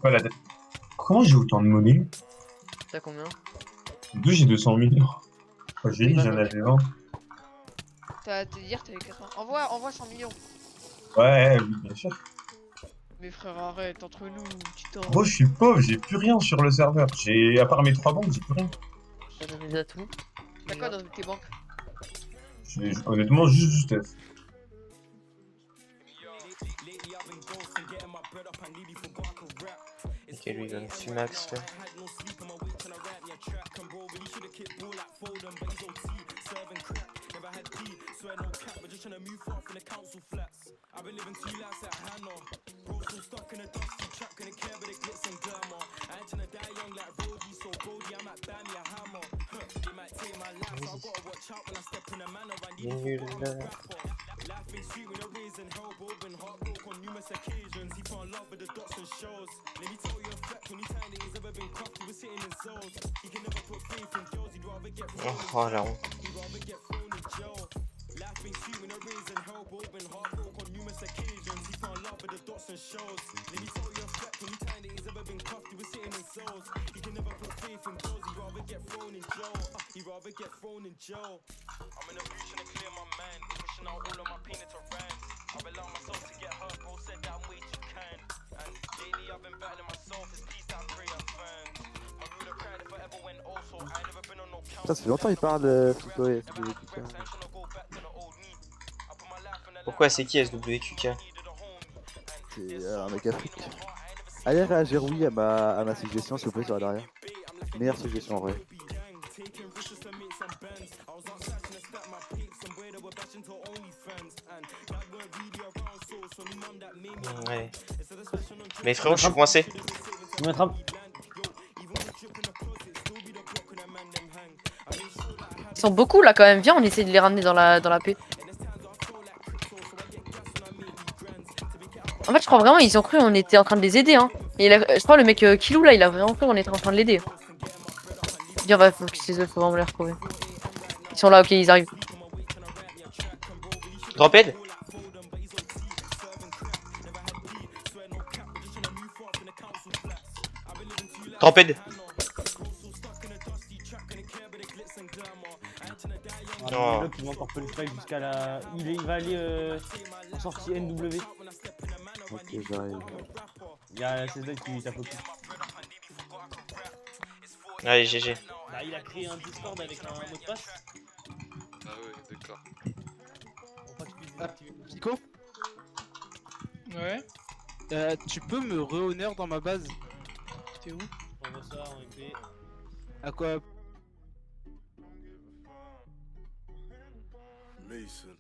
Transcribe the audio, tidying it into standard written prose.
Quoi, la dette? Comment j'ai autant de monnaie? T'as combien? D'où j'ai 200 millions? Quand j'ai Oui, dit, bah j'en non, mais. avais 20. Hier, t'avais 80. Envoie 100 millions. Ouais, oui, bien sûr. Mais frère, arrête, entre nous, putain. Gros, je suis pauvre, j'ai plus rien sur le serveur. À part mes 3 banques, j'ai plus rien. T'as donné des atouts. T'as quoi dans tes banques? Honnêtement, juste justesse. Ok, lui il donne 6 max là. Il est nul là. Oh la honte. Ça fait longtemps qu'il parle Flico et SWQK. Pourquoi c'est qui SWQK? C'est un mec Afrique. Allez réagir oui à ma suggestion s'il vous plaît sur la derrière. Meilleure suggestion en vrai. Ouais. Mais frérot, je suis coincé. Il m'attrape. Ils sont beaucoup là quand même. Viens, on essaie de les ramener dans la paix. En fait, je crois vraiment ils ont cru on était en train de les aider. Hein. Je crois le mec Kilou là, il a vraiment cru on était en train de l'aider. Viens, faut vraiment les retrouver. Ils sont là, ok, ils arrivent. Drophead? Drophead? Oh. Il va encore peu le fight jusqu'à la. Il va aller en sortie NW. Ok, j'arrive. Il y a CZ qui tape au cul. Allez, GG. Bah, il a créé un Discord avec un mot de passe. Ah ouais, d'accord. Pour pas que je puisse désactiver. Pico, Ouais. tu peux me re-honor dans ma base? T'es où? On voit ça en épée. À quoi? Mason.